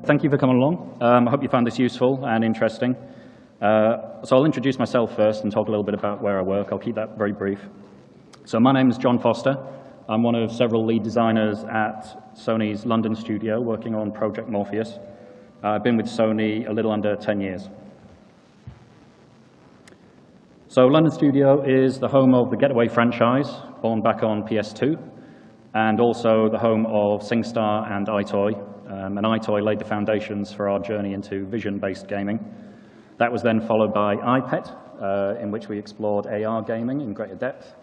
thank you for coming along. I hope you found this useful and interesting. So I'll introduce myself first and talk a little bit about where I work. I'll keep that very brief. So my name is John Foster. I'm one of several lead designers at Sony's London studio working on Project Morpheus. I've been with Sony a little under 10 years. So London Studio is the home of the Getaway franchise, born back on PS2, and also the home of SingStar and iToy. And iToy laid the foundations for our journey into vision-based gaming. That was then followed by iPet, in which we explored AR gaming in greater depth.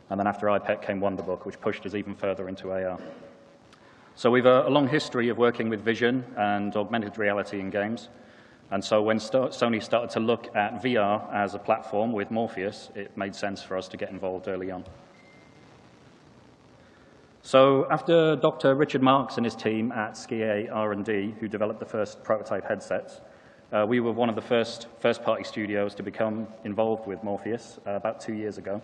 And then after iPet came Wonderbook, which pushed us even further into AR. So we've a long history of working with vision and augmented reality in games. And so when Sony started to look at VR as a platform with Morpheus, it made sense for us to get involved early on. So after Dr. Richard Marks and his team at Ski R&D, who developed the first prototype headsets, we were one of the first-party studios to become involved with Morpheus about 2 years ago.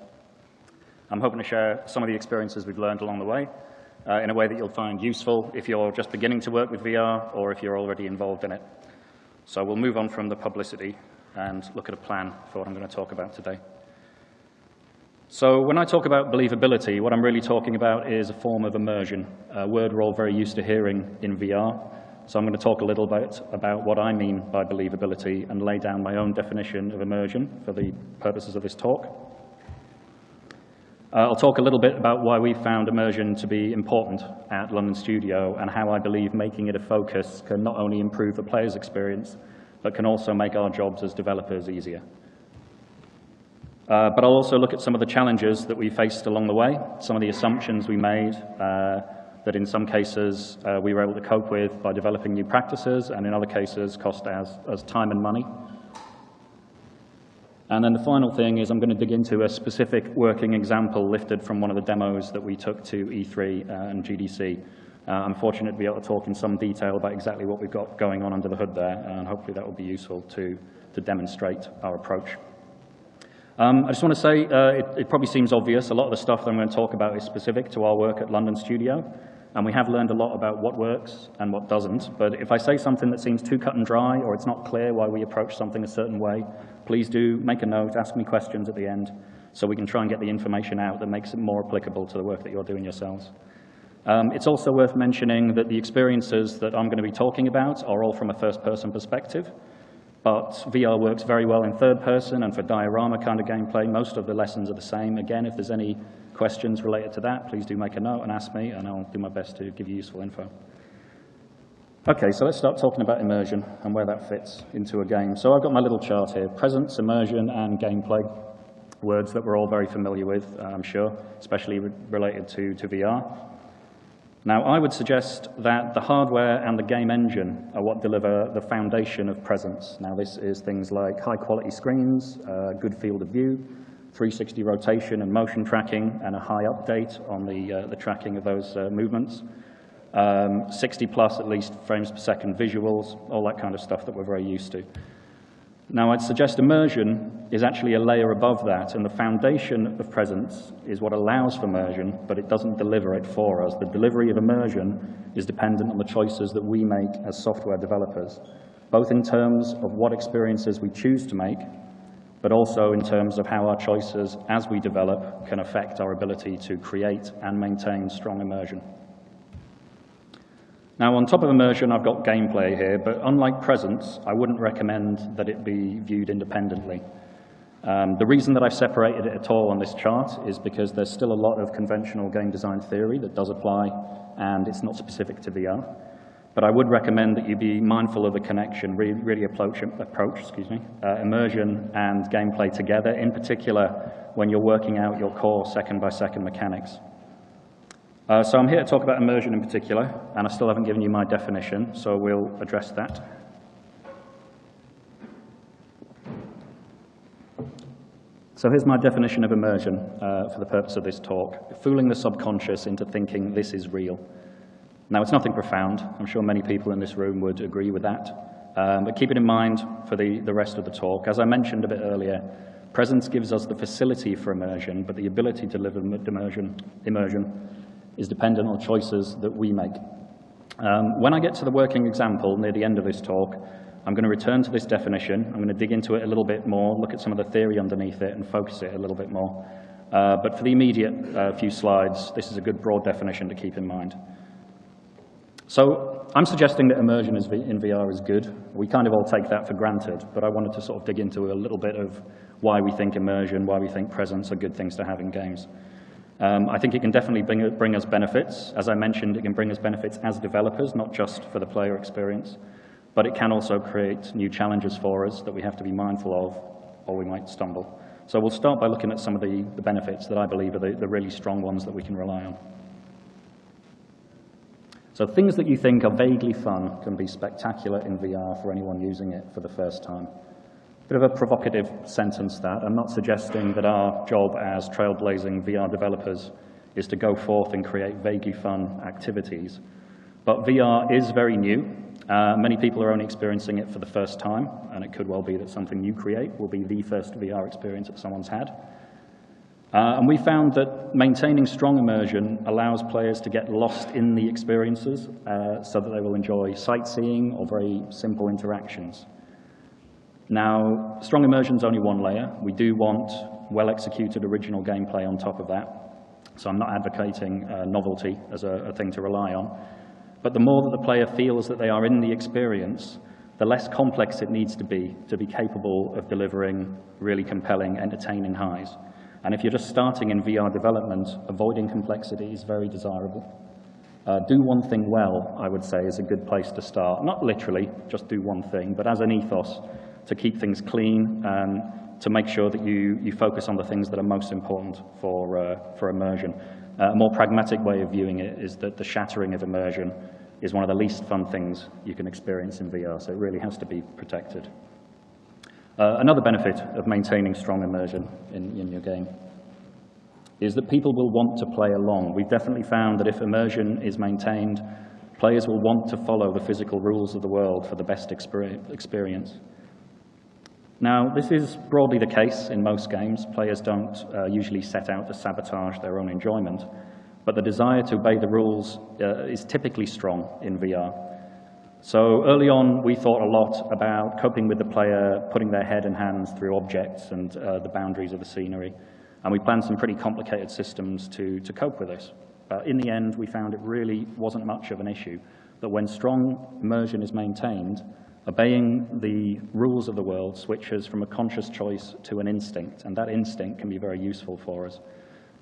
I'm hoping to share some of the experiences we've learned along the way in a way that you'll find useful if you're just beginning to work with VR or if you're already involved in it. So we'll move on from the publicity and look at a plan for what I'm going to talk about today. So when I talk about believability, what I'm really talking about is a form of immersion, a word we're all very used to hearing in VR. So I'm going to talk a little bit about what I mean by believability and lay down my own definition of immersion for the purposes of this talk. I'll talk a little bit about why we found immersion to be important at London Studio and how I believe making it a focus can not only improve the player's experience, but can also make our jobs as developers easier. But I'll also look at some of the challenges that we faced along the way, some of the assumptions we made that in some cases we were able to cope with by developing new practices, and in other cases cost us time and money. And then the final thing is I'm going to dig into a specific working example lifted from one of the demos that we took to E3 and GDC. I'm fortunate to be able to talk in some detail about exactly what we've got going on under the hood there, and hopefully that will be useful to demonstrate our approach. I just want to say, it probably seems obvious, a lot of the stuff that I'm going to talk about is specific to our work at London Studio, and we have learned a lot about what works and what doesn't. But if I say something that seems too cut and dry, or it's not clear why we approach something a certain way, please do make a note, ask me questions at the end, so we can try and get the information out that makes it more applicable to the work that you're doing yourselves. It's also worth mentioning that the experiences that I'm going to be talking about are all from a first-person perspective. But VR works very well in third person, and for diorama kind of gameplay, most of the lessons are the same. Again, if there's any questions related to that, please do make a note and ask me, and I'll do my best to give you useful info. Okay, so let's start talking about immersion and where that fits into a game. So I've got my little chart here, presence, immersion, and gameplay, words that we're all very familiar with, I'm sure, especially related to VR. Now, I would suggest that the hardware and the game engine are what deliver the foundation of presence. Now, this is things like high-quality screens, good field of view, 360 rotation and motion tracking, and a high update on the tracking of those movements, 60-plus at least frames per second visuals, all that kind of stuff that we're very used to. Now, I'd suggest immersion is actually a layer above that, and the foundation of presence is what allows for immersion, but it doesn't deliver it for us. The delivery of immersion is dependent on the choices that we make as software developers, both in terms of what experiences we choose to make, but also in terms of how our choices as we develop can affect our ability to create and maintain strong immersion. Now, on top of immersion, I've got gameplay here, but unlike presence, I wouldn't recommend that it be viewed independently. The reason that I've separated it at all on this chart is because there's still a lot of conventional game design theory that does apply, and it's not specific to VR. But I would recommend that you be mindful of the connection, really approach immersion and gameplay together, in particular when you're working out your core second-by-second mechanics. So I'm here to talk about immersion in particular, and I still haven't given you my definition, so we'll address that. So here's my definition of immersion for the purpose of this talk: fooling the subconscious into thinking this is real. Now, it's nothing profound. I'm sure many people in this room would agree with that. But keep it in mind for the rest of the talk. As I mentioned a bit earlier, presence gives us the facility for immersion, but the ability to deliver immersion is dependent on choices that we make. When I get to the working example near the end of this talk, I'm going to return to this definition. I'm going to dig into it a little bit more, look at some of the theory underneath it, and focus it a little bit more. But for the immediate few slides, this is a good broad definition to keep in mind. So I'm suggesting that immersion in VR is good. We kind of all take that for granted, but I wanted to sort of dig into a little bit of why we think immersion, why we think presence are good things to have in games. I think it can definitely bring us benefits. As I mentioned, it can bring us benefits as developers, not just for the player experience, but it can also create new challenges for us that we have to be mindful of, or we might stumble. So we'll start by looking at some of the benefits that I believe are the really strong ones that we can rely on. So things that you think are vaguely fun can be spectacular in VR for anyone using it for the first time. Bit of a provocative sentence that. I'm not suggesting that our job as trailblazing VR developers is to go forth and create vaguely fun activities. But VR is very new. Many people are only experiencing it for the first time, and it could well be that something you create will be the first VR experience that someone's had. And we found that maintaining strong immersion allows players to get lost in the experiences so that they will enjoy sightseeing or very simple interactions. Now, strong immersion is only one layer. We do want well-executed original gameplay on top of that. So I'm not advocating novelty as a thing to rely on. But the more that the player feels that they are in the experience, the less complex it needs to be capable of delivering really compelling, entertaining highs. And if you're just starting in VR development, avoiding complexity is very desirable. Do one thing well, I would say, is a good place to start. Not literally, just do one thing, but as an ethos, to keep things clean, to make sure that you focus on the things that are most important for immersion. A more pragmatic way of viewing it is that the shattering of immersion is one of the least fun things you can experience in VR, so it really has to be protected. Another benefit of maintaining strong immersion in your game is that people will want to play along. We've definitely found that if immersion is maintained, players will want to follow the physical rules of the world for the best experience. Now, this is broadly the case in most games. Players don't usually set out to sabotage their own enjoyment, but the desire to obey the rules is typically strong in VR. So early on, we thought a lot about coping with the player, putting their head and hands through objects and the boundaries of the scenery. And we planned some pretty complicated systems to cope with this. In the end, we found it really wasn't much of an issue, that when strong immersion is maintained, obeying the rules of the world switches from a conscious choice to an instinct, and that instinct can be very useful for us.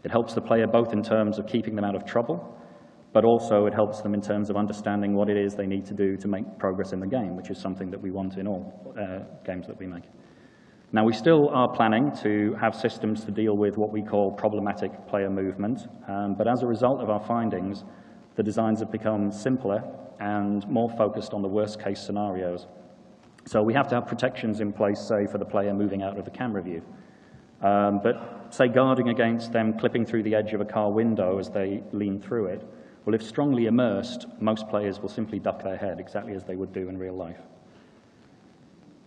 It helps the player both in terms of keeping them out of trouble, but also it helps them in terms of understanding what it is they need to do to make progress in the game, which is something that we want in all games that we make. Now, we still are planning to have systems to deal with what we call problematic player movement, but as a result of our findings, the designs have become simpler and more focused on the worst-case scenarios. So we have to have protections in place, say, for the player moving out of the camera view. But, say, guarding against them clipping through the edge of a car window as they lean through it, well, if strongly immersed, most players will simply duck their head, exactly as they would do in real life.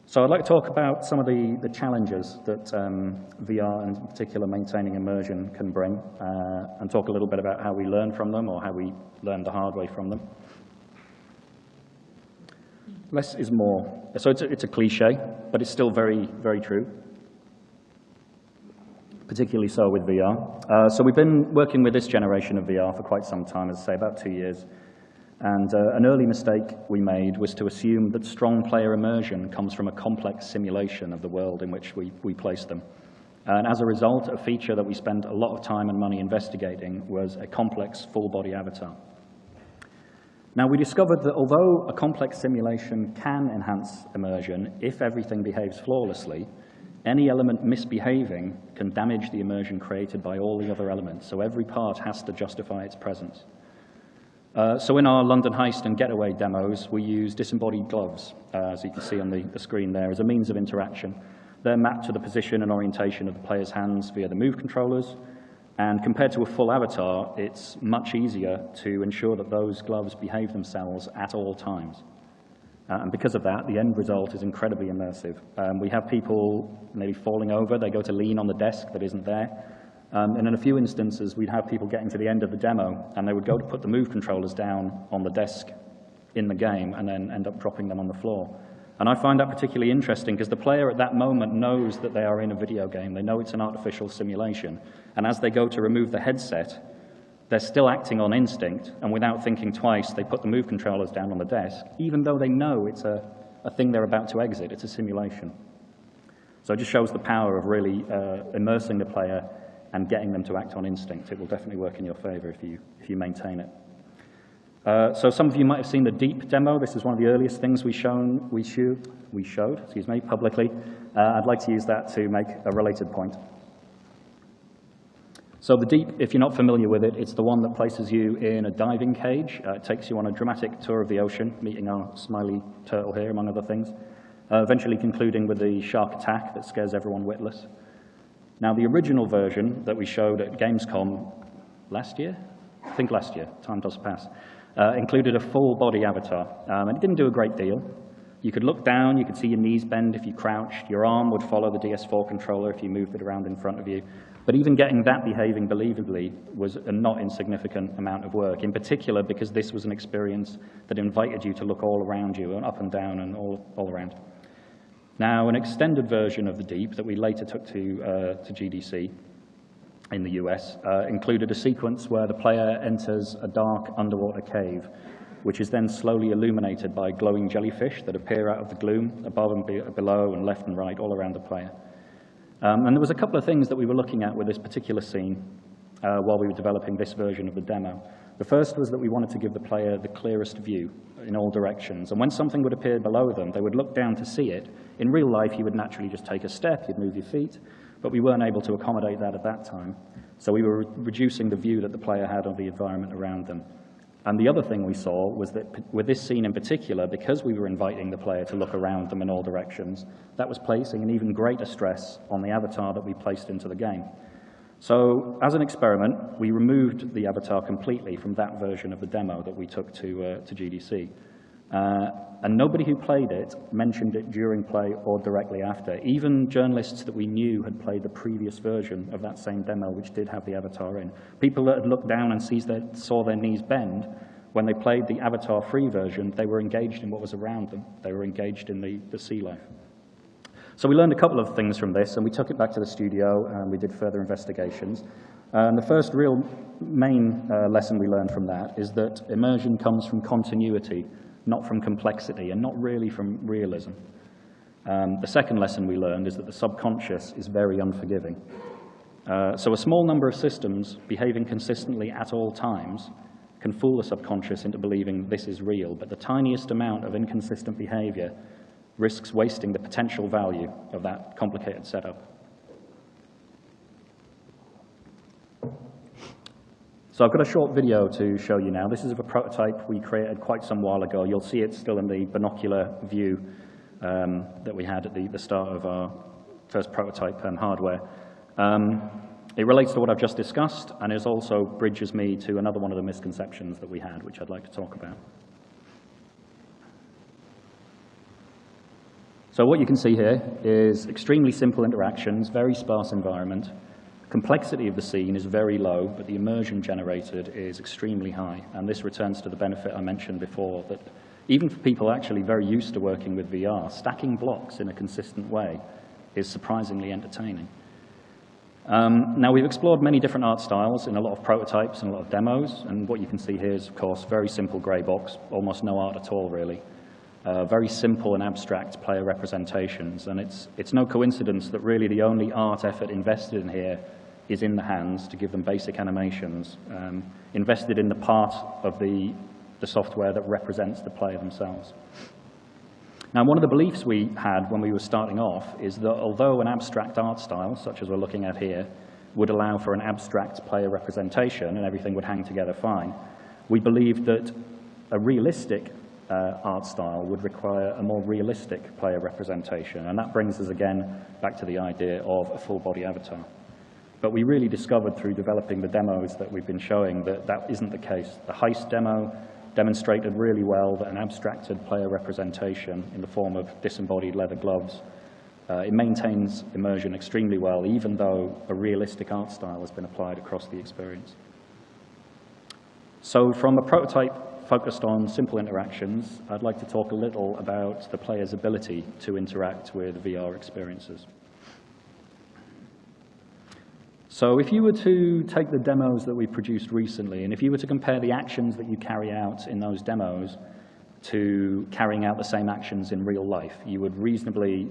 So I'd like to talk about some of the challenges that VR, and in particular maintaining immersion, can bring, and talk a little bit about how we learn from them, or how we learn the hard way from them. Less is more. So it's a cliche, but it's still very, very true, particularly so with VR. So we've been working with this generation of VR for quite some time, as I say, about 2 years. And an early mistake we made was to assume that strong player immersion comes from a complex simulation of the world in which we place them. And as a result, a feature that we spent a lot of time and money investigating was a complex full-body avatar. Now, we discovered that although a complex simulation can enhance immersion if everything behaves flawlessly, any element misbehaving can damage the immersion created by all the other elements, so every part has to justify its presence. So in our London Heist and Getaway demos, we use disembodied gloves, as you can see on the screen there, as a means of interaction. They're mapped to the position and orientation of the player's hands via the move controllers, and compared to a full avatar, it's much easier to ensure that those gloves behave themselves at all times. And because of that, the end result is incredibly immersive. We have people maybe falling over, they go to lean on the desk that isn't there, and in a few instances, we'd have people getting to the end of the demo, and they would go to put the move controllers down on the desk in the game and then end up dropping them on the floor. And I find that particularly interesting because the player at that moment knows that they are in a video game. They know it's an artificial simulation. And as they go to remove the headset, they're still acting on instinct, and without thinking twice, they put the move controllers down on the desk, even though they know it's a thing they're about to exit. It's a simulation. So it just shows the power of really immersing the player and getting them to act on instinct. It will definitely work in your favor if you maintain it. So some of you might have seen the Deep demo. This is one of the earliest things we showed publicly. I'd like to use that to make a related point. So the Deep, if you're not familiar with it, it's the one that places you in a diving cage. It takes you on a dramatic tour of the ocean, meeting our smiley turtle here, among other things, eventually concluding with the shark attack that scares everyone witless. Now, the original version that we showed at Gamescom last year, I think last year, time does pass, included a full-body avatar, and it didn't do a great deal. You could look down, you could see your knees bend if you crouched, your arm would follow the DS4 controller if you moved it around in front of you. But even getting that behaving believably was a not insignificant amount of work, in particular because this was an experience that invited you to look all around you, and up and down and all around. Now, an extended version of the Deep that we later took to GDC in the US included a sequence where the player enters a dark underwater cave, which is then slowly illuminated by glowing jellyfish that appear out of the gloom above and below and left and right all around the player. And there was a couple of things that we were looking at with this particular scene while we were developing this version of the demo. The first was that we wanted to give the player the clearest view in all directions. And when something would appear below them, they would look down to see it. In real life, you would naturally just take a step, you'd move your feet, but we weren't able to accommodate that at that time. So we were reducing the view that the player had of the environment around them. And the other thing we saw was that with this scene in particular, because we were inviting the player to look around them in all directions, that was placing an even greater stress on the avatar that we placed into the game. So as an experiment, we removed the avatar completely from that version of the demo that we took to GDC. And nobody who played it mentioned it during play or directly after. Even journalists that we knew had played the previous version of that same demo, which did have the avatar in. People that had looked down and saw their knees bend, when they played the avatar-free version, they were engaged in what was around them. They were engaged in the sea life. So we learned a couple of things from this, and we took it back to the studio, and we did further investigations. And the first real main lesson we learned from that is that immersion comes from continuity, not from complexity, and not really from realism. The second lesson we learned is that the subconscious is very unforgiving. So a small number of systems behaving consistently at all times can fool the subconscious into believing this is real, but the tiniest amount of inconsistent behavior risks wasting the potential value of that complicated setup. So I've got a short video to show you now. This is of a prototype we created quite some while ago. You'll see it still in the binocular view that we had at the start of our first prototype hardware. It relates to what I've just discussed, and it also bridges me to another one of the misconceptions that we had, which I'd like to talk about. So what you can see here is extremely simple interactions, very sparse environment. Complexity of the scene is very low, but the immersion generated is extremely high. And this returns to the benefit I mentioned before, that even for people actually very used to working with VR, stacking blocks in a consistent way is surprisingly entertaining. Now, we've explored many different art styles in a lot of prototypes and a lot of demos. And what you can see here is, of course, very simple gray box, almost no art at all, really. Very simple and abstract player representations. And it's no coincidence that really the only art effort invested in here is in the hands to give them basic animations, invested in the part of the software that represents the player themselves. Now, one of the beliefs we had when we were starting off is that although an abstract art style, such as we're looking at here, would allow for an abstract player representation and everything would hang together fine, we believed that a realistic art style would require a more realistic player representation. And that brings us again back to the idea of a full-body avatar. But we really discovered through developing the demos that we've been showing that that isn't the case. The Heist demo demonstrated really well that an abstracted player representation in the form of disembodied leather gloves, it maintains immersion extremely well, even though a realistic art style has been applied across the experience. So from a prototype focused on simple interactions, I'd like to talk a little about the player's ability to interact with VR experiences. So if you were to take the demos that we produced recently, and if you were to compare the actions that you carry out in those demos to carrying out the same actions in real life, you would reasonably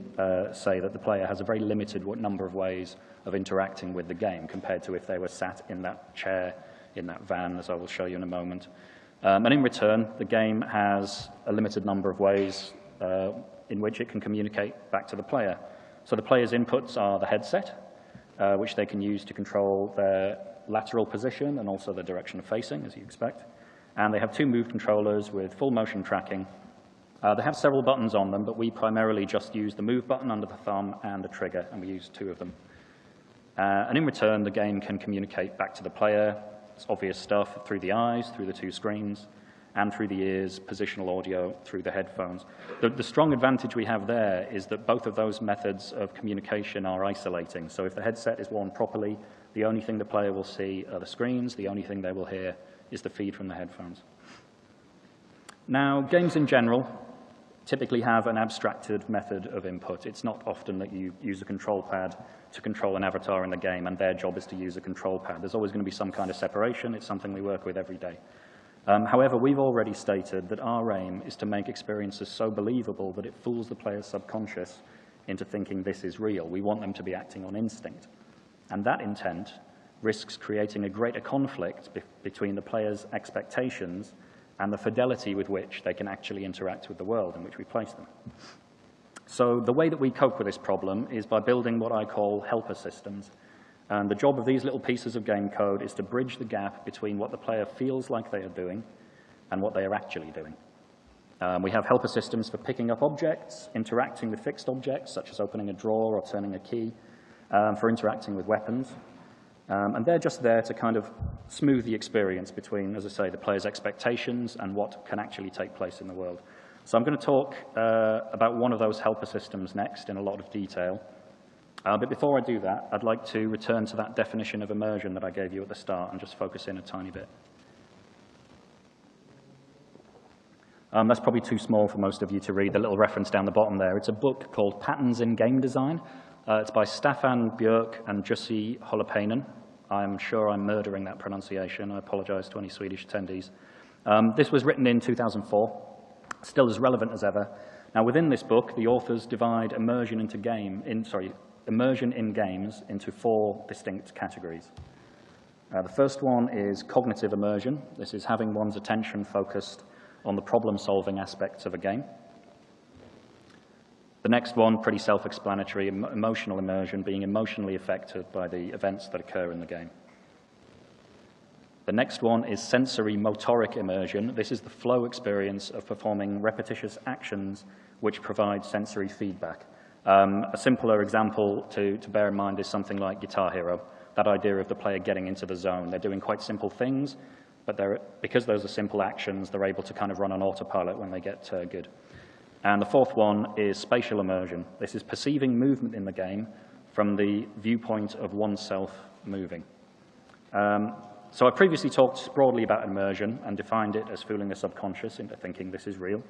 say that the player has a very limited number of ways of interacting with the game compared to if they were sat in that chair, in that van, as I will show you in a moment. And in return, the game has a limited number of ways in which it can communicate back to the player. So the player's inputs are the headset, which they can use to control their lateral position and also the direction of facing, as you expect. And they have two move controllers with full motion tracking. They have several buttons on them, but we primarily just use the move button under the thumb and the trigger, and we use two of them. And in return, the game can communicate back to the player. It's obvious stuff through the eyes, through the two screens, and through the ears, positional audio through the headphones. The strong advantage we have there is that both of those methods of communication are isolating. So if the headset is worn properly, the only thing the player will see are the screens, the only thing they will hear is the feed from the headphones. Now, games in general typically have an abstracted method of input. It's not often that you use a control pad to control an avatar in the game, and their job is to use a control pad. There's always going to be some kind of separation. It's something we work with every day. However, we've already stated that our aim is to make experiences so believable that it fools the player's subconscious into thinking this is real. We want them to be acting on instinct. And that intent risks creating a greater conflict between the player's expectations and the fidelity with which they can actually interact with the world in which we place them. So the way that we cope with this problem is by building what I call helper systems. And the job of these little pieces of game code is to bridge the gap between what the player feels like they are doing and what they are actually doing. We have helper systems for picking up objects, interacting with fixed objects, such as opening a drawer or turning a key, for interacting with weapons. And they're just there to kind of smooth the experience between, as I say, the player's expectations and what can actually take place in the world. So I'm going to talk about one of those helper systems next in a lot of detail. But before I do that, I'd like to return to that definition of immersion that I gave you at the start and just focus in a tiny bit. That's probably too small for most of you to read, the little reference down the bottom there. It's a book called Patterns in Game Design. It's by Staffan Björk and Jussi Holopainen. I'm sure I'm murdering that pronunciation. I apologize to any Swedish attendees. This was written in 2004, still as relevant as ever. Now, within this book, the authors divide immersion in games into four distinct categories. The first one is cognitive immersion. This is having one's attention focused on the problem-solving aspects of a game. The next one, pretty self-explanatory, emotional immersion, being emotionally affected by the events that occur in the game. The next one is sensory motoric immersion. This is the flow experience of performing repetitious actions which provide sensory feedback. A simpler example to bear in mind is something like Guitar Hero, that idea of the player getting into the zone. They're doing quite simple things, but because those are simple actions, they're able to kind of run on autopilot when they get good. And the fourth one is spatial immersion. This is perceiving movement in the game from the viewpoint of oneself moving. So I previously talked broadly about immersion and defined it as fooling the subconscious into thinking this is real.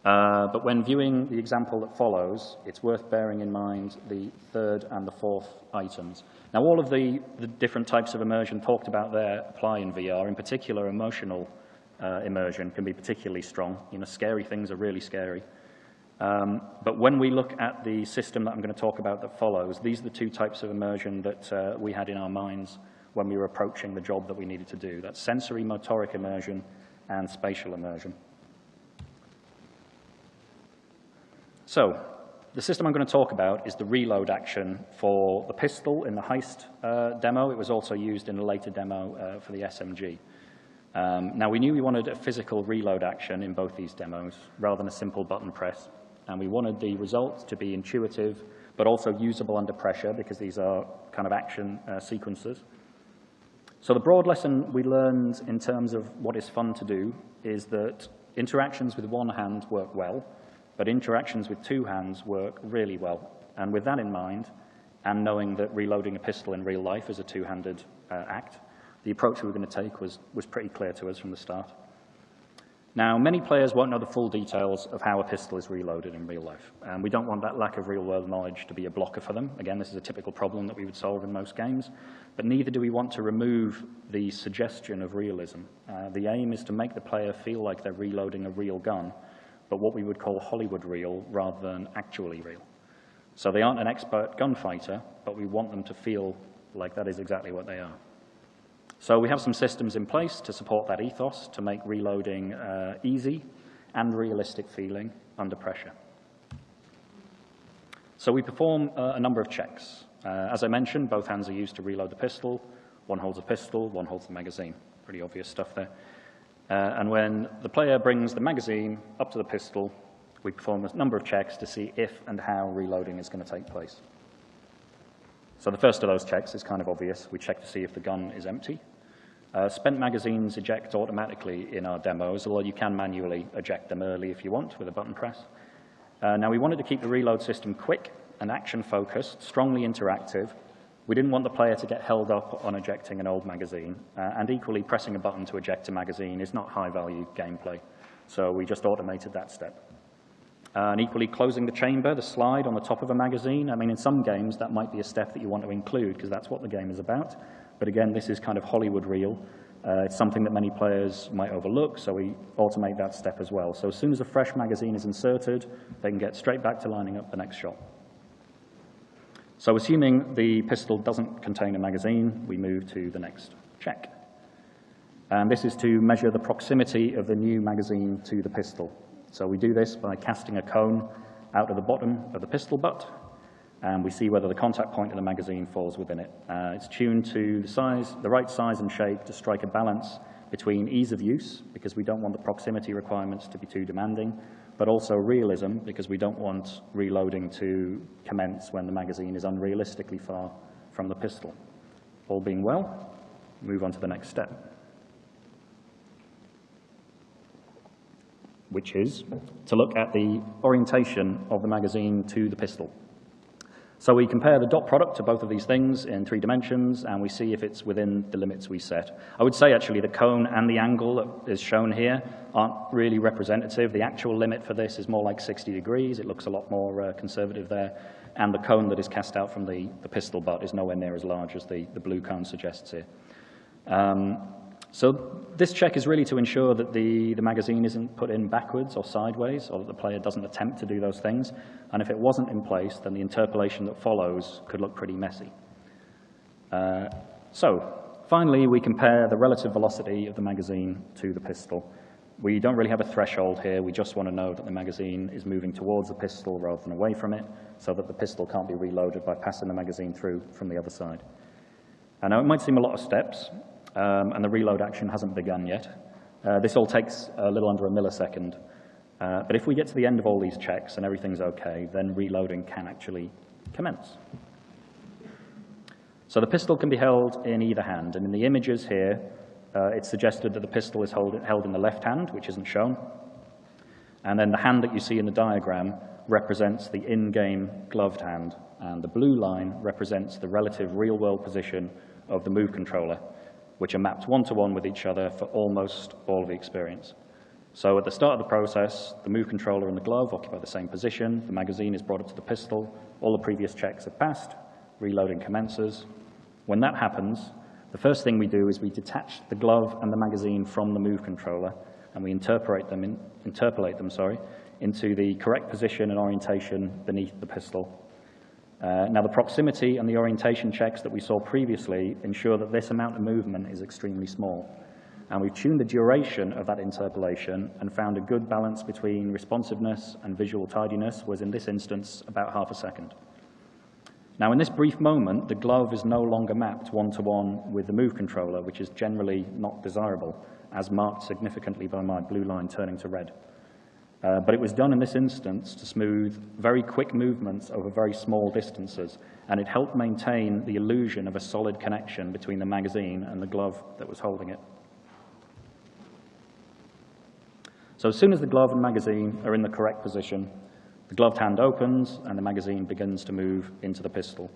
But when viewing the example that follows, it's worth bearing in mind the third and the fourth items. Now, all of the different types of immersion talked about there apply in VR. In particular, emotional immersion can be particularly strong. You know, scary things are really scary. But when we look at the system that I'm going to talk about that follows, these are the two types of immersion that we had in our minds when we were approaching the job that we needed to do. That's sensory motoric immersion and spatial immersion. So, the system I'm going to talk about is the reload action for the pistol in the heist demo. It was also used in a later demo for the SMG. Now, we knew we wanted a physical reload action in both these demos rather than a simple button press. And we wanted the results to be intuitive, but also usable under pressure, because these are kind of action sequences. So the broad lesson we learned in terms of what is fun to do is that interactions with one hand work well, but interactions with two hands work really well. And with that in mind, and knowing that reloading a pistol in real life is a two-handed act, the approach we were going to take was pretty clear to us from the start. Now, many players won't know the full details of how a pistol is reloaded in real life, and we don't want that lack of real-world knowledge to be a blocker for them. Again, this is a typical problem that we would solve in most games, but neither do we want to remove the suggestion of realism. The aim is to make the player feel like they're reloading a real gun, but what we would call Hollywood real rather than actually real. So they aren't an expert gunfighter, but we want them to feel like that is exactly what they are. So we have some systems in place to support that ethos, to make reloading easy and realistic feeling under pressure. So we perform a number of checks. As I mentioned, both hands are used to reload the pistol. One holds a pistol, one holds the magazine. Pretty obvious stuff there. And when the player brings the magazine up to the pistol, we perform a number of checks to see if and how reloading is going to take place. So the first of those checks is kind of obvious. We check to see if the gun is empty. Spent magazines eject automatically in our demos, although you can manually eject them early if you want with a button press. Now, we wanted to keep the reload system quick and action-focused, strongly interactive. We didn't want the player to get held up on ejecting an old magazine, and equally, pressing a button to eject a magazine is not high-value gameplay, so we just automated that step. And equally, closing the chamber, the slide on the top of a magazine. I mean, in some games, that might be a step that you want to include, because that's what the game is about. But again, this is kind of Hollywood real. It's something that many players might overlook, so we automate that step as well. So as soon as a fresh magazine is inserted, they can get straight back to lining up the next shot. So assuming the pistol doesn't contain a magazine, we move to the next check. And this is to measure the proximity of the new magazine to the pistol. So we do this by casting a cone out of the bottom of the pistol butt, and we see whether the contact point of the magazine falls within it. It's tuned to the right size and shape to strike a balance between ease of use, because we don't want the proximity requirements to be too demanding, but also realism, because we don't want reloading to commence when the magazine is unrealistically far from the pistol. All being well, move on to the next step, which is to look at the orientation of the magazine to the pistol. So we compare the dot product to both of these things in 3 dimensions, and we see if it's within the limits we set. I would say, actually, the cone and the angle that is shown here aren't really representative. The actual limit for this is more like 60 degrees. It looks a lot more conservative there. And the cone that is cast out from the pistol butt is nowhere near as large as the blue cone suggests here. So this check is really to ensure that the magazine isn't put in backwards or sideways, or that the player doesn't attempt to do those things. And if it wasn't in place, then the interpolation that follows could look pretty messy. So finally, we compare the relative velocity of the magazine to the pistol. We don't really have a threshold here. We just want to know that the magazine is moving towards the pistol rather than away from it, so that the pistol can't be reloaded by passing the magazine through from the other side. And now, it might seem a lot of steps, and the reload action hasn't begun yet. This all takes a little under a millisecond. But if we get to the end of all these checks and everything's okay, then reloading can actually commence. So the pistol can be held in either hand, and in the images here, it's suggested that the pistol is held in the left hand, which isn't shown. And then the hand that you see in the diagram represents the in-game gloved hand, and the blue line represents the relative real-world position of the move controller, which are mapped one-to-one with each other for almost all of the experience. So at the start of the process, the move controller and the glove occupy the same position, the magazine is brought up to the pistol, all the previous checks have passed, reloading commences. When that happens, the first thing we do is we detach the glove and the magazine from the move controller, and we interpolate them into the correct position and orientation beneath the pistol. Now, the proximity and the orientation checks that we saw previously ensure that this amount of movement is extremely small. And we've tuned the duration of that interpolation and found a good balance between responsiveness and visual tidiness, was in this instance about half a second. Now, in this brief moment, the glove is no longer mapped one-to-one with the move controller, which is generally not desirable, as marked significantly by my blue line turning to red. But it was done in this instance to smooth very quick movements over very small distances, and it helped maintain the illusion of a solid connection between the magazine and the glove that was holding it. So as soon as the glove and magazine are in the correct position, the gloved hand opens and the magazine begins to move into the pistol.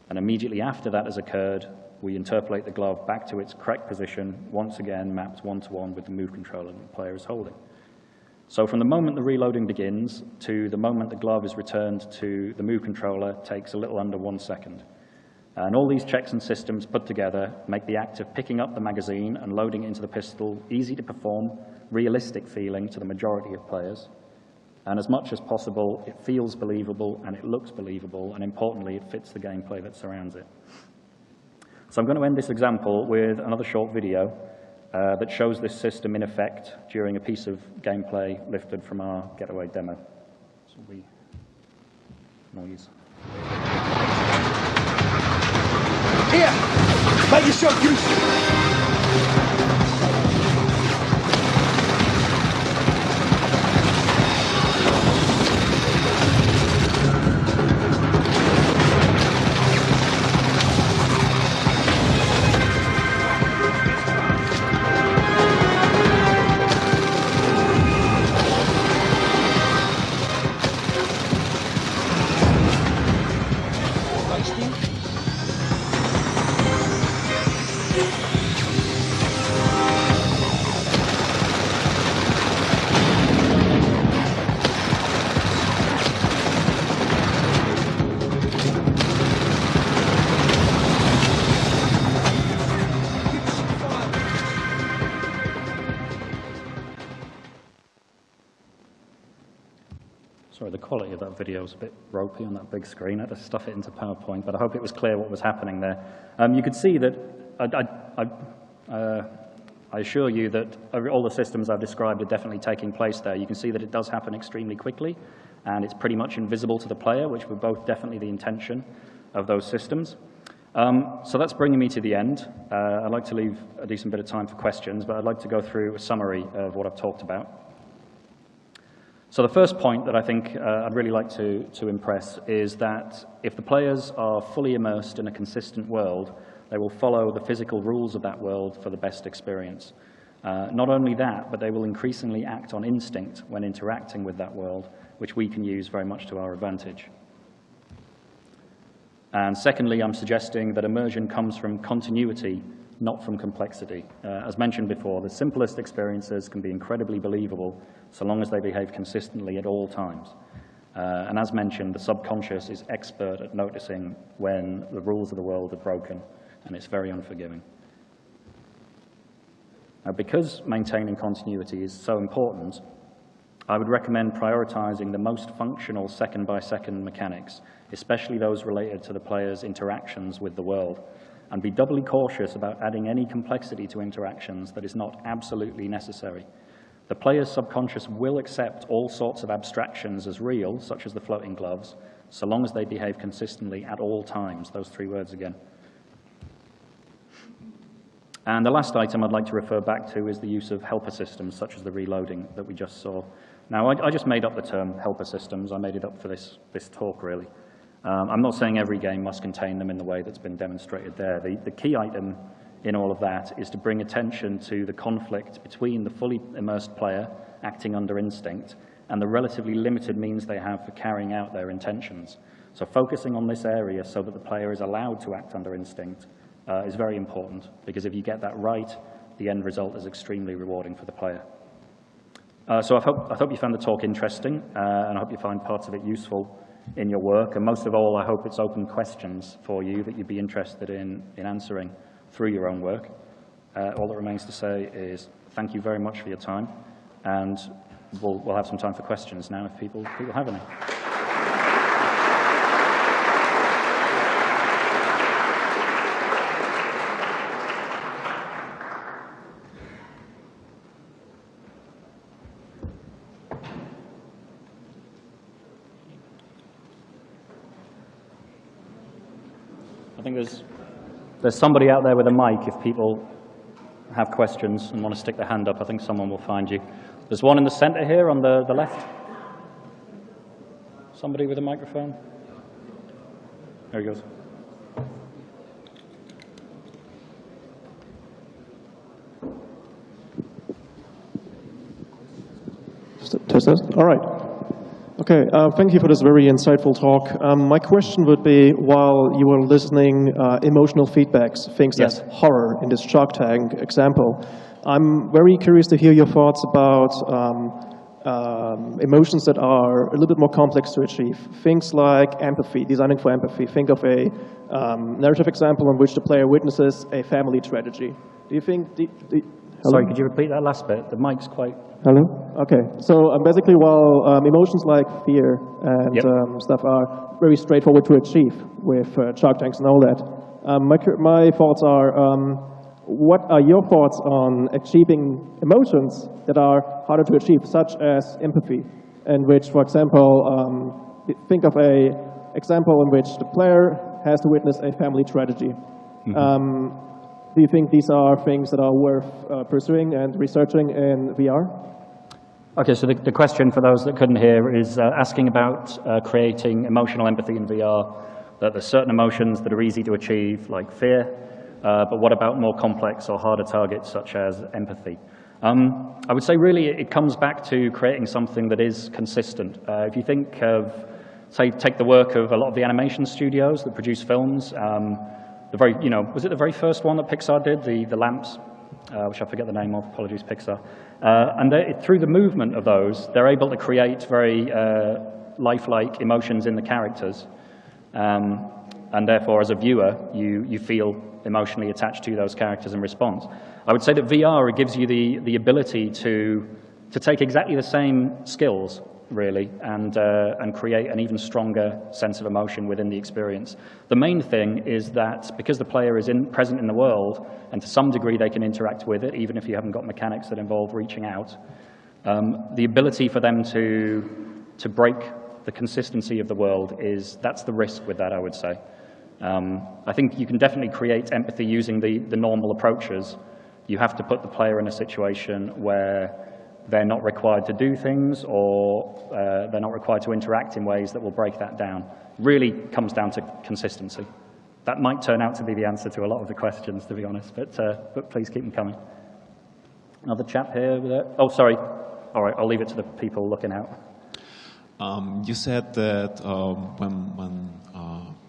And immediately after that has occurred, we interpolate the glove back to its correct position, once again mapped one-to-one with the move controller that the player is holding. So from the moment the reloading begins to the moment the glove is returned to the move controller takes a little under 1 second. And all these checks and systems put together make the act of picking up the magazine and loading it into the pistol easy to perform, realistic feeling to the majority of players. And as much as possible, it feels believable and it looks believable, and importantly, it fits the gameplay that surrounds it. So I'm going to end this example with another short video that shows this system in effect during a piece of gameplay lifted from our Getaway demo. This will be noise. Here, make yourself useful. Sorry, the quality of that video is a bit ropey on that big screen. I had to stuff it into PowerPoint, but I hope it was clear what was happening there. You could see that, I assure you that all the systems I've described are definitely taking place there. You can see that it does happen extremely quickly, and it's pretty much invisible to the player, which were both definitely the intention of those systems. So that's bringing me to the end. I'd like to leave a decent bit of time for questions, but I'd like to go through a summary of what I've talked about. So the first point that I think I'd really like to impress is that if the players are fully immersed in a consistent world, they will follow the physical rules of that world for the best experience. Not only that, but they will increasingly act on instinct when interacting with that world, which we can use very much to our advantage. And secondly, I'm suggesting that immersion comes from continuity, not from complexity. As mentioned before, the simplest experiences can be incredibly believable so long as they behave consistently at all times. And as mentioned, the subconscious is expert at noticing when the rules of the world are broken, and it's very unforgiving. Now, because maintaining continuity is so important, I would recommend prioritizing the most functional second-by-second mechanics, especially those related to the player's interactions with the world, and be doubly cautious about adding any complexity to interactions that is not absolutely necessary. The player's subconscious will accept all sorts of abstractions as real, such as the floating gloves, so long as they behave consistently at all times, those 3 words again. And the last item I'd like to refer back to is the use of helper systems, such as the reloading that we just saw. Now, I just made up the term helper systems. I made it up for this talk, really. I'm not saying every game must contain them in the way that's been demonstrated there. The key item in all of that is to bring attention to the conflict between the fully immersed player acting under instinct and the relatively limited means they have for carrying out their intentions. So focusing on this area so that the player is allowed to act under instinct is very important, because if you get that right, the end result is extremely rewarding for the player. So I hope you found the talk interesting, and I hope you find parts of it useful in your work, and most of all, I hope it's opened questions for you that you'd be interested in answering through your own work. All that remains to say is thank you very much for your time, and we'll have some time for questions now if people have any. I think there's somebody out there with a mic if people have questions and want to stick their hand up. I think someone will find you. There's one in the center here on the left. Somebody with a microphone? There he goes. Test. All right. Okay, thank you for this very insightful talk. My question would be, while you were listening, emotional feedbacks, things Yes. like horror in this Shark Tank example, I'm very curious to hear your thoughts about emotions that are a little bit more complex to achieve. Things like empathy, designing for empathy. Think of a narrative example in which the player witnesses a family tragedy. Do you think... Sorry, could you repeat that last bit? The mic's quite... Hello? Okay. So basically, while emotions like fear and stuff are very straightforward to achieve with Shark Tanks and all that, my thoughts are, what are your thoughts on achieving emotions that are harder to achieve, such as empathy, in which, for example, think of a example in which the player has to witness a family tragedy. Do you think these are things that are worth pursuing and researching in VR? Okay, so the question for those that couldn't hear is asking about creating emotional empathy in VR, that there's certain emotions that are easy to achieve, like fear, but what about more complex or harder targets such as empathy? I would say really it comes back to creating something that is consistent. If you think of, say, take the work of a lot of the animation studios that produce films, was it the very first one that Pixar did, the lamps, which I forget the name of, apologies Pixar. And through the movement of those, they're able to create very lifelike emotions in the characters. And therefore, as a viewer, you feel emotionally attached to those characters and respond. I would say that VR gives you the ability to take exactly the same skills, really, and create an even stronger sense of emotion within the experience. The main thing is that because the player is present in the world, and to some degree they can interact with it, even if you haven't got mechanics that involve reaching out, the ability for them to break the consistency of the world that's the risk with that, I would say. I think you can definitely create empathy using the normal approaches. You have to put the player in a situation where they're not required to do things, or they're not required to interact in ways that will break that down. Really comes down to consistency. That might turn out to be the answer to a lot of the questions, to be honest, but please keep them coming. Another chap here. Oh, sorry. All right, I'll leave it to the people looking out. You said that when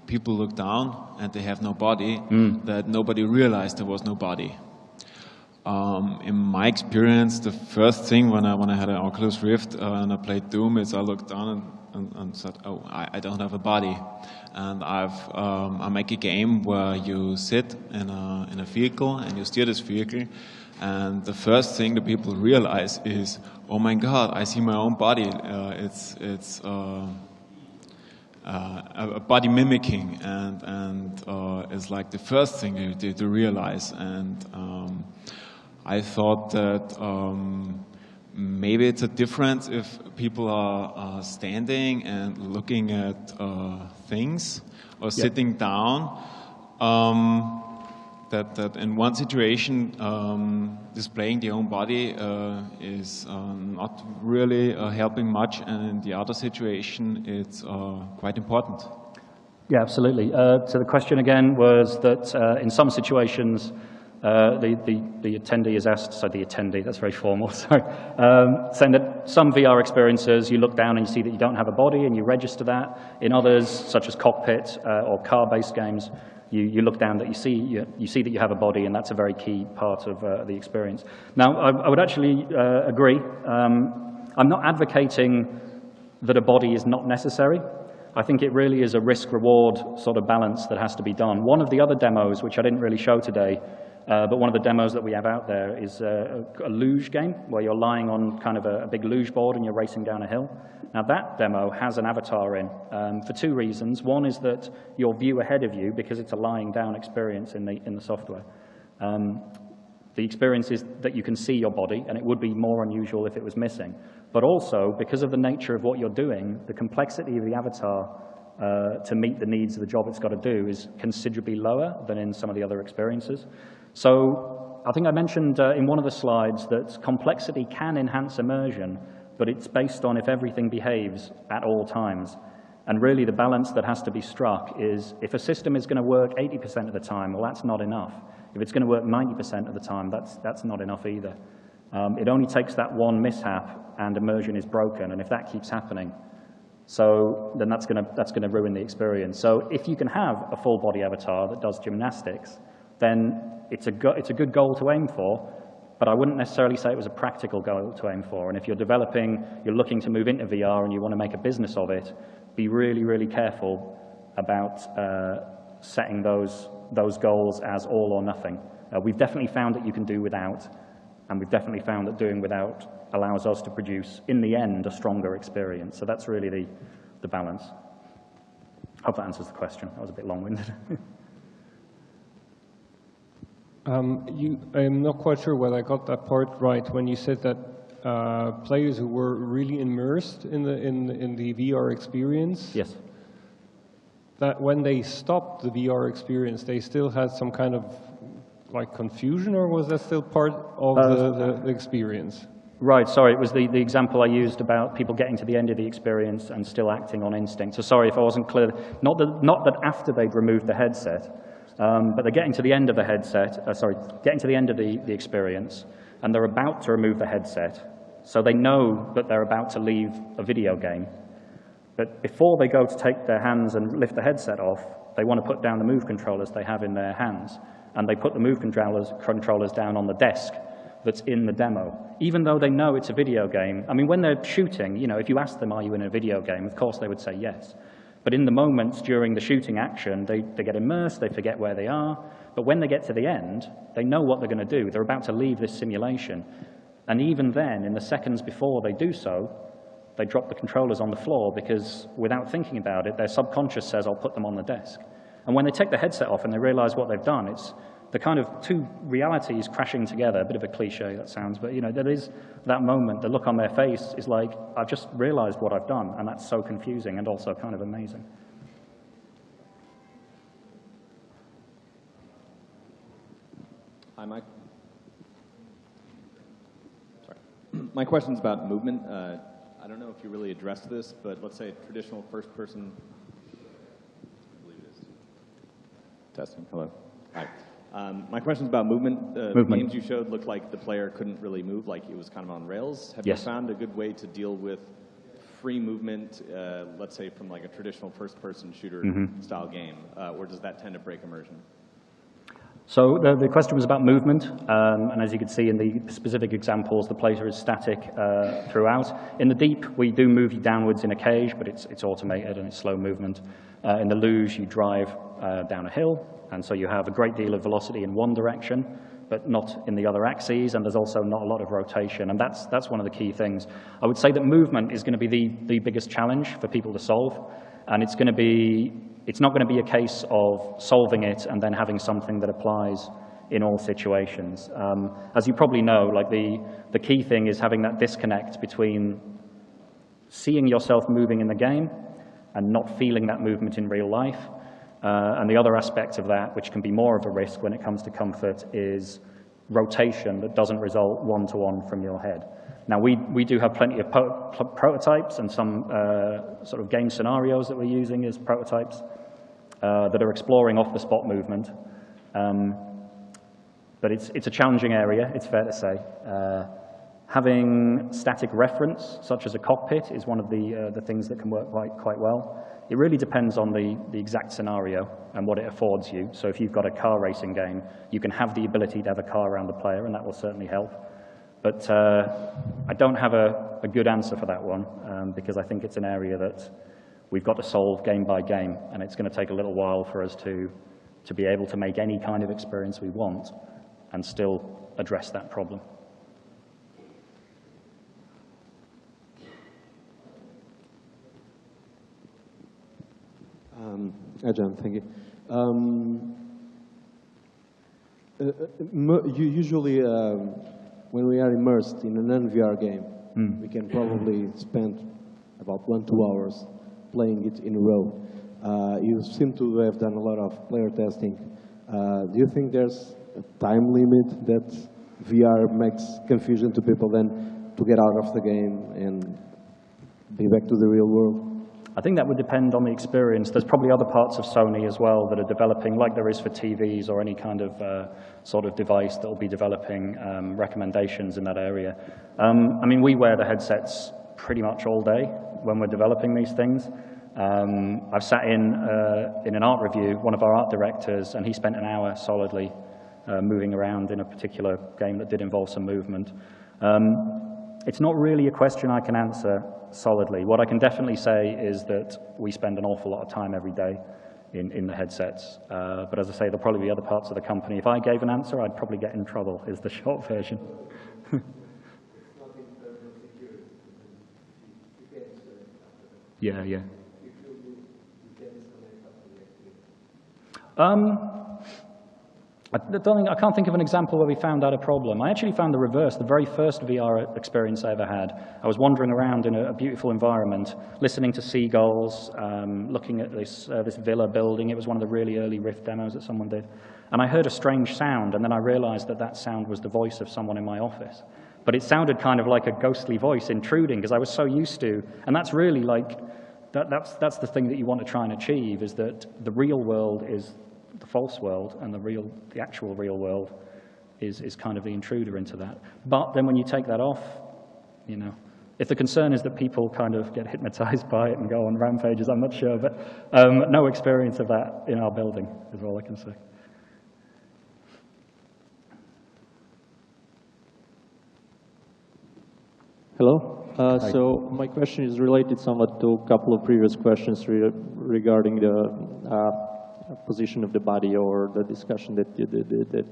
people look down and they have no body, that nobody realized there was no body. In my experience, the first thing when I had an Oculus Rift and I played Doom is I looked down and said, oh, I don't have a body. And I make a game where you sit in a vehicle and you steer this vehicle, and the first thing that people realize is, oh my God, I see my own body. It's a body mimicking, and it's like the first thing to realize. And I thought that maybe it's a difference if people are standing and looking at things or sitting down. That in one situation, displaying the own body is not really helping much, and in the other situation, it's quite important. Yeah, absolutely. So the question again was that in some situations, the attendee is asked, so the attendee, that's very formal, sorry, saying that some VR experiences, you look down and you see that you don't have a body and you register that. In others, such as cockpit or car-based games, you look down that you see that you have a body, and that's a very key part of the experience. Now, I would actually agree. I'm not advocating that a body is not necessary. I think it really is a risk-reward sort of balance that has to be done. One of the other demos, which I didn't really show today, but one of the demos that we have out there is a luge game where you're lying on kind of a big luge board and you're racing down a hill. Now that demo has an avatar in for two reasons. One is that your view ahead of you, because it's a lying down experience in the software. The experience is that you can see your body, and it would be more unusual if it was missing. But also, because of the nature of what you're doing, the complexity of the avatar to meet the needs of the job it's got to do is considerably lower than in some of the other experiences. So I think I mentioned in one of the slides that complexity can enhance immersion, but it's based on if everything behaves at all times. And really the balance that has to be struck is if a system is going to work 80% of the time, well, that's not enough. If it's going to work 90% of the time, that's not enough either. It only takes that one mishap and immersion is broken, and if that keeps happening, So then that's gonna ruin the experience. So if you can have a full body avatar that does gymnastics, then it's a good goal to aim for, but I wouldn't necessarily say it was a practical goal to aim for. And if you're looking to move into VR and you want to make a business of it, be really, really careful about setting those goals as all or nothing. We've definitely found that you can do without, and we've definitely found that doing without allows us to produce, in the end, a stronger experience. So that's really the balance. Hope that answers the question. That was a bit long-winded. I'm not quite sure whether I got that part right when you said that players who were really immersed in the VR experience, Yes. that when they stopped the VR experience, they still had some kind of like confusion, or was that still part of the experience? Right, sorry, it was the example I used about people getting to the end of the experience and still acting on instinct. So sorry if I wasn't clear. Not that after they'd removed the headset, but they're getting to the end of the getting to the end of the experience, and they're about to remove the headset. So they know that they're about to leave a video game. But before they go to take their hands and lift the headset off, they want to put down the move controllers they have in their hands. And they put the move controllers down on the desk that's in the demo, even though they know it's a video game. I mean, when they're shooting, you know, if you ask them, are you in a video game, of course they would say yes. But in the moments during the shooting action, they get immersed, they forget where they are. But when they get to the end, they know what they're going to do. They're about to leave this simulation. And even then, in the seconds before they do so, they drop the controllers on the floor because without thinking about it, their subconscious says, I'll put them on the desk. And when they take the headset off and they realize what they've done, it's the kind of two realities crashing together. A bit of a cliche, that sounds, but you know, there is that moment, the look on their face is like, I've just realized what I've done, and that's so confusing and also kind of amazing. Hi, Mike. Sorry. My question's about movement. I don't know if you really addressed this, but let's say traditional first-person. I believe it is. Testing. Hello. Hi. My question's about movement. The games you showed looked like the player couldn't really move, like it was kind of on rails. Have you found a good way to deal with free movement, let's say from like a traditional first-person shooter style game, or does that tend to break immersion? So the question was about movement, and as you can see in the specific examples, the player is static throughout. In the deep, we do move you downwards in a cage, but it's automated and it's slow movement. In the luge, you drive down a hill, and so you have a great deal of velocity in one direction, but not in the other axes, and there's also not a lot of rotation, and that's one of the key things. I would say that movement is going to be the biggest challenge for people to solve, and it's not going to be a case of solving it and then having something that applies in all situations. As you probably know, like the key thing is having that disconnect between seeing yourself moving in the game and not feeling that movement in real life. And the other aspect of that, which can be more of a risk when it comes to comfort, is rotation that doesn't result one-to-one from your head. Now, we do have plenty of prototypes and some sort of game scenarios that we're using as prototypes that are exploring off-the-spot movement. But it's a challenging area, it's fair to say. Having static reference, such as a cockpit, is one of the things that can work quite well. It really depends on the exact scenario and what it affords you. So if you've got a car racing game, you can have the ability to have a car around the player, and that will certainly help. But I don't have a good answer for that one, because I think it's an area that we've got to solve game by game, and it's going to take a little while for us to be able to make any kind of experience we want and still address that problem. John, thank you. Usually, when we are immersed in a non-VR game, we can probably spend about 1-2 hours playing it in a row. You seem to have done a lot of player testing. Do you think there's a time limit that VR makes confusion to people then to get out of the game and be back to the real world? I think that would depend on the experience. There's probably other parts of Sony as well that are developing, like there is for TVs or any kind of sort of device that will be developing recommendations in that area. I mean, we wear the headsets pretty much all day, when we're developing these things. I've sat in an art review, one of our art directors, and he spent an hour solidly moving around in a particular game that did involve some movement. It's not really a question I can answer solidly. What I can definitely say is that we spend an awful lot of time every day in the headsets. But as I say, there'll probably be other parts of the company. If I gave an answer, I'd probably get in trouble, is the short version. Yeah. I can't think of an example where we found out a problem. I actually found the reverse. The very first VR experience I ever had, I was wandering around in a beautiful environment, listening to seagulls, looking at this villa building. It was one of the really early Rift demos that someone did. And I heard a strange sound, and then I realized that that sound was the voice of someone in my office. But it sounded kind of like a ghostly voice intruding, because I was so used to, and that's really like, that's the thing that you want to try and achieve, is that the real world is the false world, and the actual real world is kind of the intruder into that. But then when you take that off, you know, if the concern is that people kind of get hypnotized by it and go on rampages, I'm not sure, but no experience of that in our building is all I can say. Hello. So my question is related somewhat to a couple of previous questions regarding the position of the body, or the discussion that you did,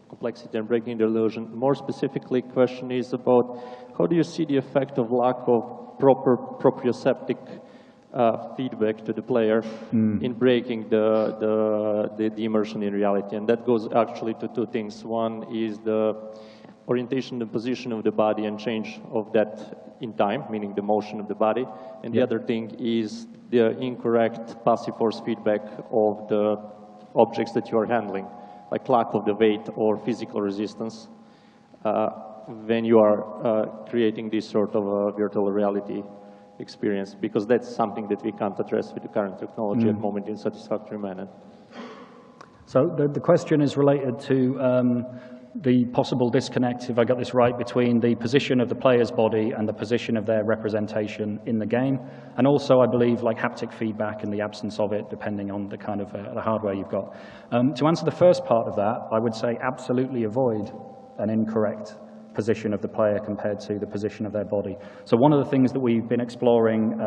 complexity and breaking the illusion. More specifically, question is about how do you see the effect of lack of proper proprioceptic feedback to the player in breaking the immersion in reality? And that goes actually to two things. One is the orientation and position of the body and change of that in time, meaning the motion of the body. And the other thing is the incorrect passive force feedback of the objects that you are handling, like lack of the weight or physical resistance when you are creating this sort of a virtual reality experience, because that's something that we can't address with the current technology at the moment in a satisfactory manner. So the question is related to the possible disconnect, if I got this right, between the position of the player's body and the position of their representation in the game, and also, I believe, like haptic feedback and the absence of it, depending on the kind of the hardware you've got. To answer the first part of that, I would say absolutely avoid an incorrect position of the player compared to the position of their body. So one of the things that we've been exploring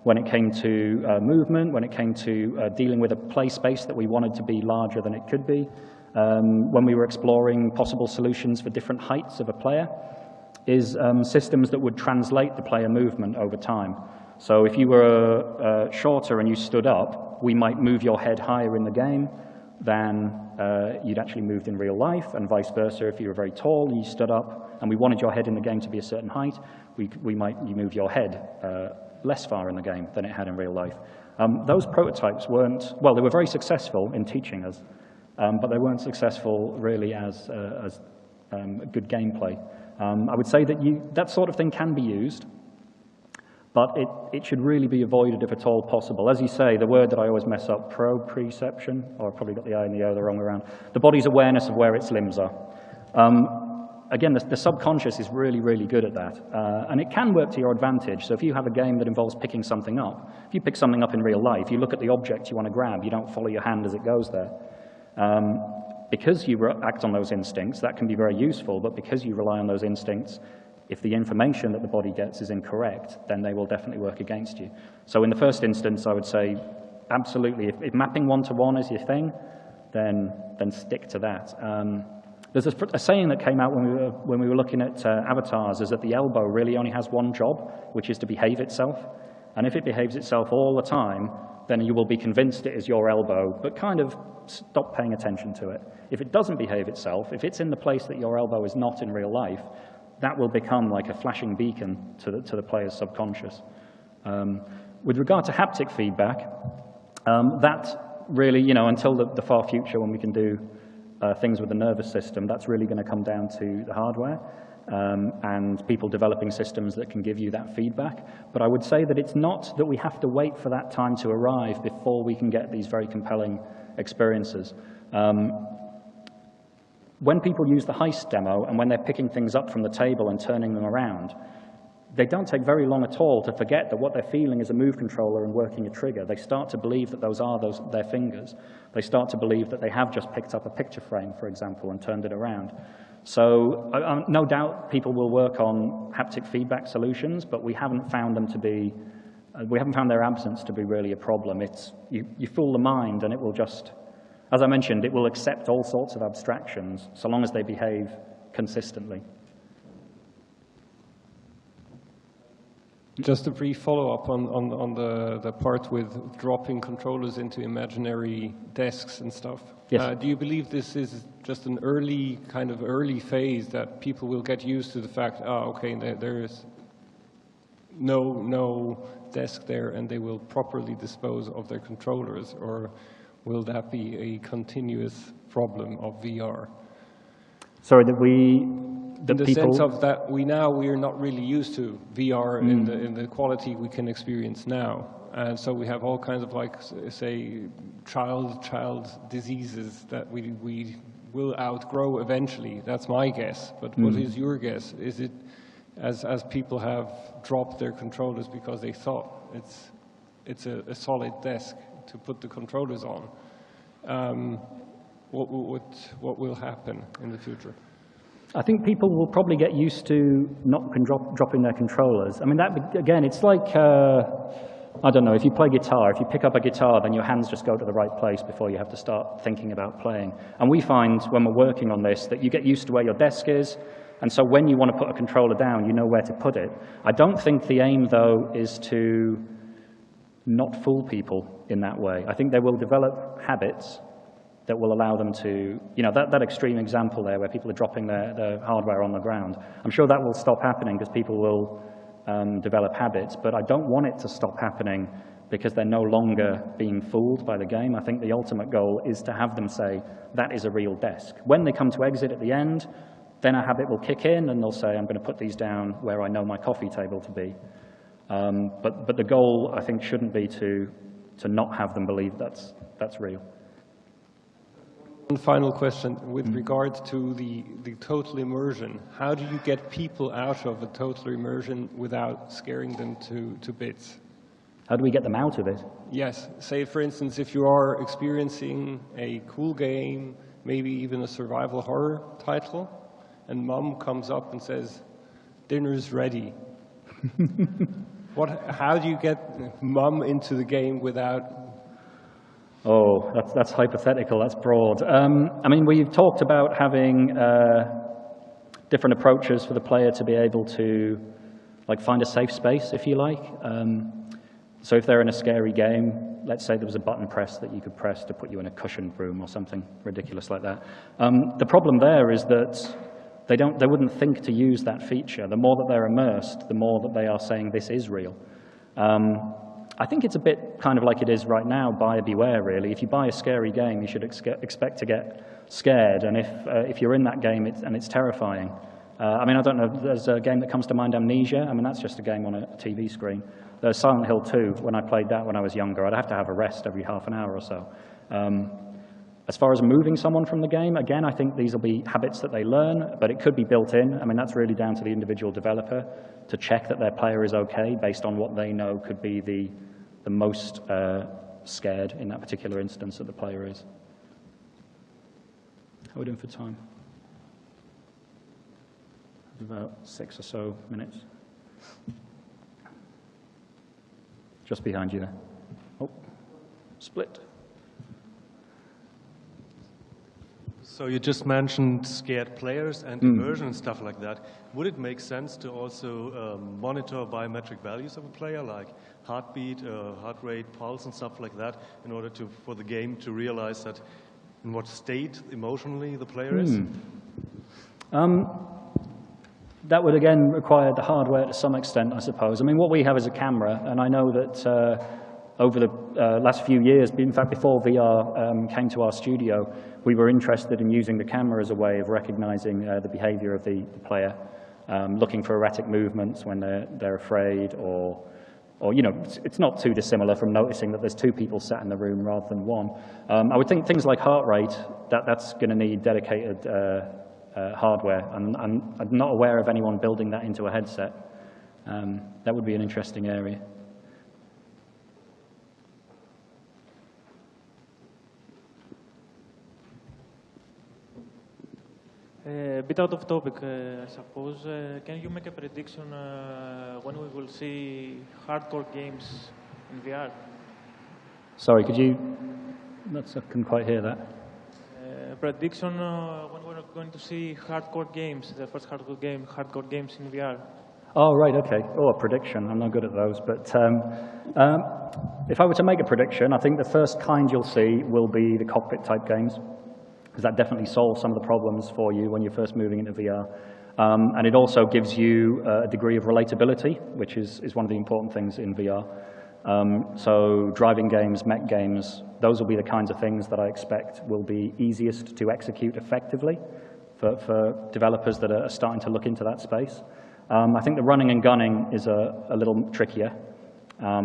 when it came to movement, when it came to dealing with a play space that we wanted to be larger than it could be, when we were exploring possible solutions for different heights of a player, is systems that would translate the player movement over time. So if you were shorter and you stood up, we might move your head higher in the game than you'd actually moved in real life, and vice versa. If you were very tall and you stood up and we wanted your head in the game to be a certain height, you move your head less far in the game than it had in real life. Those prototypes weren't, well, they were very successful in teaching us, but they weren't successful really as good gameplay. I would say that that sort of thing can be used, but it should really be avoided if at all possible. As you say, the word that I always mess up, proprioception, or I've probably got the I and the O the wrong way around, the body's awareness of where its limbs are. Again, the subconscious is really, really good at that, and it can work to your advantage. So if you have a game that involves picking something up, if you pick something up in real life, you look at the object you want to grab, you don't follow your hand as it goes there. Because you act on those instincts, that can be very useful, but because you rely on those instincts, if the information that the body gets is incorrect, then they will definitely work against you. So in the first instance, I would say, absolutely, if mapping one-to-one is your thing, then stick to that. There's a saying that came out when we were looking at avatars, is that the elbow really only has one job, which is to behave itself. And if it behaves itself all the time, then you will be convinced it is your elbow, but kind of stop paying attention to it. If it doesn't behave itself, if it's in the place that your elbow is not in real life, that will become like a flashing beacon to the player's subconscious. With regard to haptic feedback, that really, until the far future when we can do things with the nervous system, that's really going to come down to the hardware and people developing systems that can give you that feedback. But I would say that it's not that we have to wait for that time to arrive before we can get these very compelling experiences. When people use the heist demo and when they're picking things up from the table and turning them around, they don't take very long at all to forget that what they're feeling is a move controller and working a trigger. They start to believe that those are their fingers. They start to believe that they have just picked up a picture frame, for example, and turned it around. So no doubt people will work on haptic feedback solutions, but we haven't found them to be, we haven't found their absence to be really a problem. It's, you fool the mind and it will just, as I mentioned, it will accept all sorts of abstractions so long as they behave consistently. Just a brief follow-up on the part with dropping controllers into imaginary desks and stuff. Yes. Do you believe this is just an early phase that people will get used to the fact, okay, there is no desk there, and they will properly dispose of their controllers, or will that be a continuous problem of VR? Sorry, that we... In the sense of that we are not really used to VR in the quality we can experience now. And so we have all kinds of, like, say, child diseases that we will outgrow eventually. That's my guess. But what is your guess? Is it as people have dropped their controllers because they thought it's a solid desk to put the controllers on? What will happen in the future? I think people will probably get used to not dropping their controllers. I mean, that, again, it's like, I don't know, if you play guitar, if you pick up a guitar, then your hands just go to the right place before you have to start thinking about playing. And we find, when we're working on this, that you get used to where your desk is, and so when you want to put a controller down, you know where to put it. I don't think the aim, though, is to not fool people in that way. I think they will develop habits that will allow them to, you know, that extreme example there where people are dropping their hardware on the ground. I'm sure that will stop happening because people will develop habits, but I don't want it to stop happening because they're no longer being fooled by the game. I think the ultimate goal is to have them say, that is a real desk. When they come to exit at the end, then a habit will kick in and they'll say, I'm going to put these down where I know my coffee table to be. But the goal, I think, shouldn't be to not have them believe that's real. One final question with regard to the total immersion. How do you get people out of a total immersion without scaring them to bits? How do we get them out of it? Yes. Say, for instance, if you are experiencing a cool game, maybe even a survival horror title, and mom comes up and says, dinner's ready. How do you get mom into the game without... Oh, that's hypothetical, that's broad. I mean, we've talked about having different approaches for the player to be able to, like, find a safe space, if you like. So if they're in a scary game, let's say there was a button press that you could press to put you in a cushioned room or something ridiculous like that. The problem there is that they wouldn't think to use that feature. The more that they're immersed, the more that they are saying this is real. I think it's a bit kind of like it is right now, buyer beware, really. If you buy a scary game, you should expect to get scared, and if you're in that game and it's terrifying. I mean, I don't know, there's a game that comes to mind, Amnesia. I mean, that's just a game on a TV screen. There's Silent Hill 2, when I played that when I was younger, I'd have to have a rest every half an hour or so. As far as moving someone from the game, again, I think these will be habits that they learn, but it could be built in. I mean, that's really down to the individual developer to check that their player is okay based on what they know could be the most scared in that particular instance that the player is. How are we doing for time? About 6 or so minutes. Just behind you there. Oh, split. So you just mentioned scared players and immersion and stuff like that. Would it make sense to also monitor biometric values of a player, like heartbeat, heart rate, pulse, and stuff like that, in order for the game to realize that in what state emotionally the player is? That would, again, require the hardware to some extent, I suppose. I mean, what we have is a camera, and I know that over the last few years, in fact, before VR came to our studio, we were interested in using the camera as a way of recognizing the behavior of the player, looking for erratic movements when they're afraid, or you know, it's not too dissimilar from noticing that there's 2 people sat in the room rather than 1. I would think things like heart rate, that's going to need dedicated hardware, and I'm not aware of anyone building that into a headset. That would be an interesting area. A bit out of topic, I suppose. Can you make a prediction when we will see hardcore games in VR? Sorry, could you? I couldn't quite hear that. Prediction when we're going to see hardcore games, the first hardcore games in VR. Oh, right, okay. Oh, a prediction. I'm not good at those. But if I were to make a prediction, I think the first kind you'll see will be the cockpit-type games, because that definitely solves some of the problems for you when you're first moving into VR. And it also gives you a degree of relatability, which is one of the important things in VR. So driving games, mech games, those will be the kinds of things that I expect will be easiest to execute effectively for developers that are starting to look into that space. I think the running and gunning is a little trickier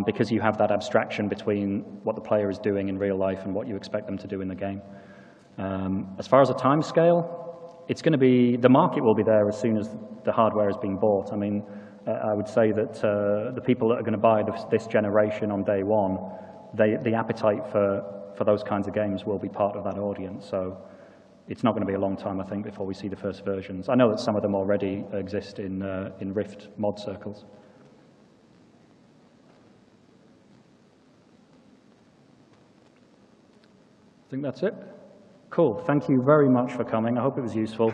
because you have that abstraction between what the player is doing in real life and what you expect them to do in the game. As far as a time scale, it's going to be, the market will be there as soon as the hardware is being bought. I mean, I would say that the people that are going to buy this generation on day one, the appetite for those kinds of games will be part of that audience. So it's not going to be a long time, I think, before we see the first versions. I know that some of them already exist in Rift mod circles. I think that's it. Cool. Thank you very much for coming. I hope it was useful.